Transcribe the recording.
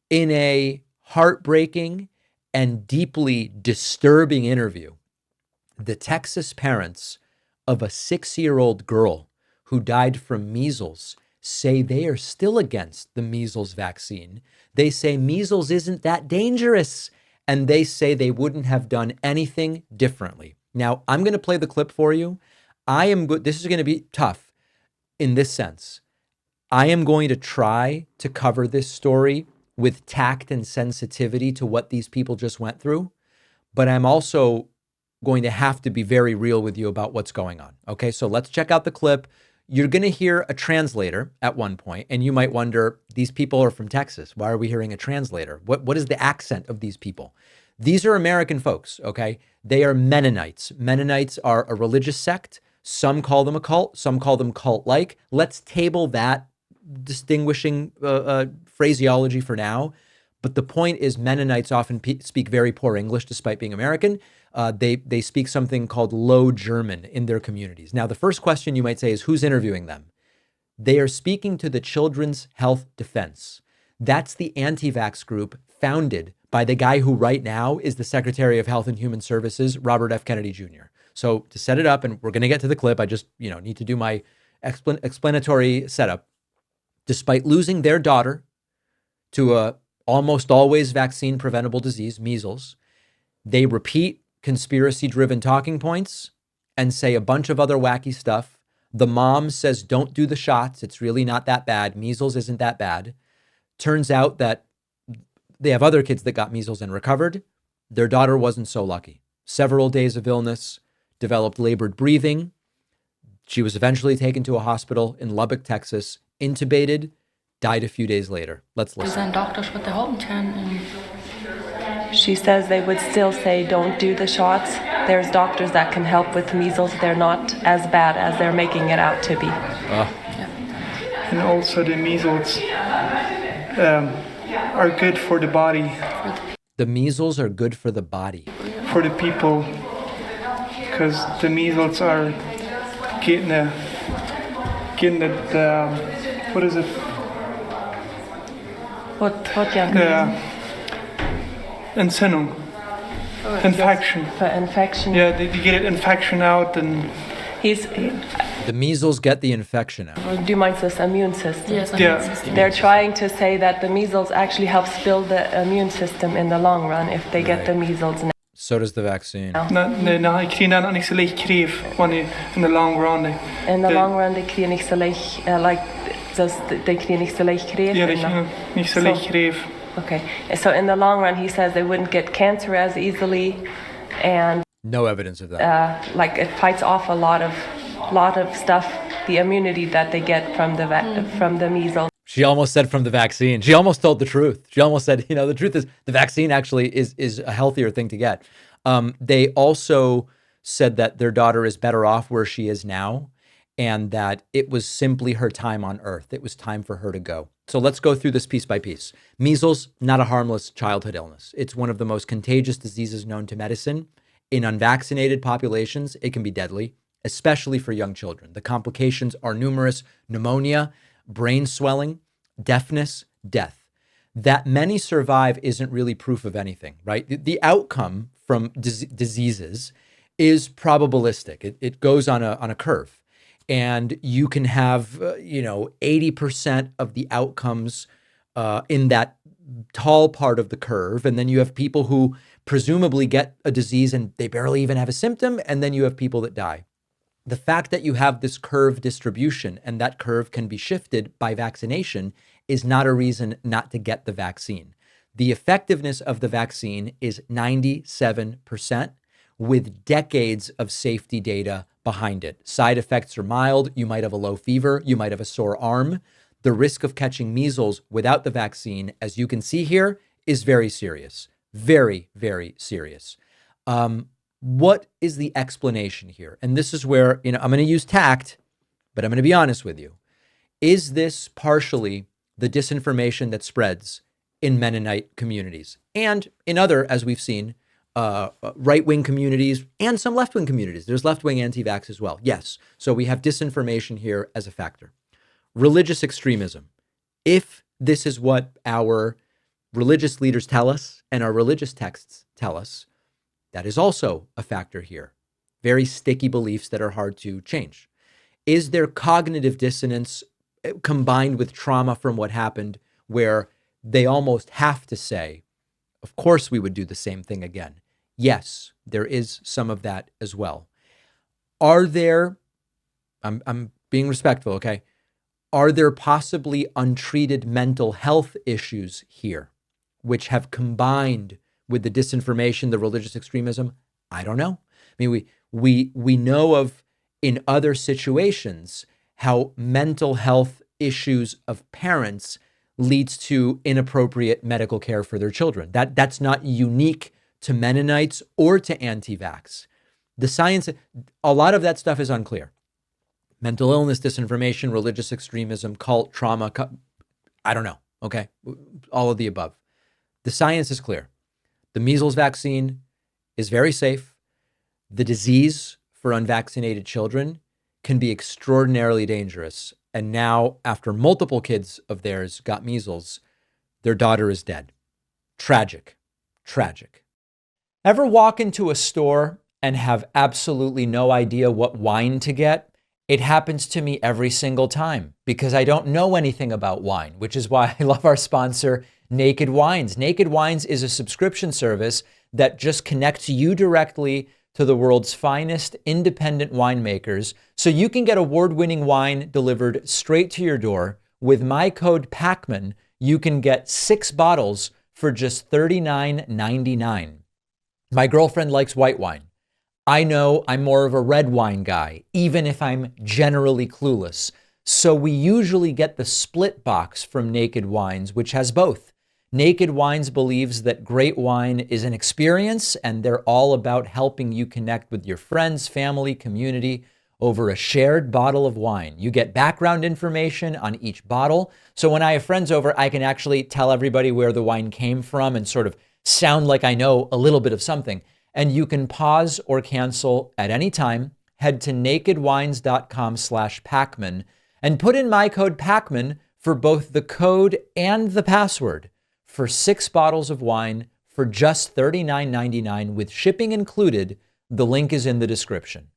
In a heartbreaking and deeply disturbing interview, the Texas parents of a 6-year-old girl who died from measles say they are still against the measles vaccine. They say measles isn't that dangerous, and they say they wouldn't have done anything differently. Now, I'm going to play the clip for you. This is going to be tough in this sense. I am going to try to cover this story with tact and sensitivity to what these people just went through, but I'm also going to have to be very real with you about what's going on. Okay, so let's check out the clip. You're going to hear a translator at one point, and you might wonder, these people are from Texas. Why are we hearing a translator? What is the accent of these people? These are American folks, okay? They are Mennonites. Mennonites are a religious sect. Some call them a cult. Some call them cult-like. Let's table that distinguishing phraseology for now. But the point is, Mennonites often speak very poor English despite being American. They speak something called Low German in their communities. Now, the first question you might say is, who's interviewing them? They are speaking to the Children's Health Defense. That's the anti-vax group founded by the guy who right now is the Secretary of Health and Human Services, Robert F. Kennedy Jr. So to set it up, and we're going to get to the clip, I just need to do my explanatory setup. Despite losing their daughter to a almost always vaccine preventable disease, measles, they repeat conspiracy-driven talking points and say a bunch of other wacky stuff. The mom says, don't do the shots. It's really not that bad. Measles isn't that bad. Turns out that they have other kids that got measles and recovered. Their daughter wasn't so lucky. Several days of illness, developed labored breathing. She was eventually taken to a hospital in Lubbock, Texas, intubated, died a few days later. Let's listen. She says they would still say don't do the shots. There's doctors that can help with measles. They're not as bad as they're making it out to be. And also the measles are good for the body. The measles are good for the body. For the people, because the measles are getting the what is it? What young? Entzündung. Infection. For infection. Yeah, they get an infection out, and the measles get the infection out. Du meinst das immune system? Yes, yeah. They're trying to say that the measles actually helps build the immune system in the long run if they get the measles now. So does the vaccine. Nej, krigen är inte så lik krig in the long run. In the long run, they kriegen nicht so leicht, they kriegen nicht so leicht Krebs. Yeah, they kriegen nicht so leicht Krebs. Okay, so in the long run, he says they wouldn't get cancer as easily, and no evidence of that. Like it fights off a lot of stuff, the immunity that they get from the measles. She almost said from the vaccine. She almost told the truth. She almost said, the truth is the vaccine actually is a healthier thing to get. They also said that their daughter is better off where she is now, and that it was simply her time on Earth. It was time for her to go. So let's go through this piece by piece. Measles, not a harmless childhood illness. It's one of the most contagious diseases known to medicine. In unvaccinated populations, it can be deadly, especially for young children. The complications are numerous: pneumonia, brain swelling, deafness, death. That many survive isn't really proof of anything, right? The outcome from diseases is probabilistic. It goes on a curve. And you can have, 80% of the outcomes in that tall part of the curve. And then you have people who presumably get a disease and they barely even have a symptom. And then you have people that die. The fact that you have this curve distribution and that curve can be shifted by vaccination is not a reason not to get the vaccine. The effectiveness of the vaccine is 97% with decades of safety data behind it. Side effects are mild. You might have a low fever. You might have a sore arm. The risk of catching measles without the vaccine, as you can see here, is very serious. Very, very serious. What is the explanation here? And this is where, I'm going to use tact, but I'm going to be honest with you. Is this partially the disinformation that spreads in Mennonite communities and in other, as we've seen, right-wing communities and some left-wing communities? There's left-wing anti-vax as well. Yes. So we have disinformation here as a factor. Religious extremism. If this is what our religious leaders tell us and our religious texts tell us, that is also a factor here. Very sticky beliefs that are hard to change. Is there cognitive dissonance combined with trauma from what happened where they almost have to say, of course we would do the same thing again? Yes, there is some of that as well. Are there, I'm being respectful, okay? Are there possibly untreated mental health issues here, which have combined with the disinformation, the religious extremism? I don't know. I mean, we know of in other situations how mental health issues of parents leads to inappropriate medical care for their children. That's not unique to Mennonites or to anti-vax. The science, a lot of that stuff is unclear. Mental illness, disinformation, religious extremism, cult, trauma, I don't know, okay? All of the above. The science is clear. The measles vaccine is very safe. The disease for unvaccinated children can be extraordinarily dangerous. And now, after multiple kids of theirs got measles, their daughter is dead. Tragic, tragic. Ever walk into a store and have absolutely no idea what wine to get? It happens to me every single time because I don't know anything about wine, which is why I love our sponsor, Naked Wines. Naked Wines is a subscription service that just connects you directly to the world's finest independent winemakers, so you can get award-winning wine delivered straight to your door. With my code PACMAN, you can get 6 bottles for just $39.99. My girlfriend likes white wine. I know I'm more of a red wine guy, even if I'm generally clueless. So we usually get the split box from Naked Wines, which has both. Naked Wines believes that great wine is an experience, and they're all about helping you connect with your friends, family, community over a shared bottle of wine. You get background information on each bottle. So when I have friends over, I can actually tell everybody where the wine came from and sort of sound like I know a little bit of something. And you can pause or cancel at any time. Head to nakedwines.com/Pacman and put in my code Pacman for both the code and the password for 6 bottles of wine for just $39.99 with shipping included. The link is in the description.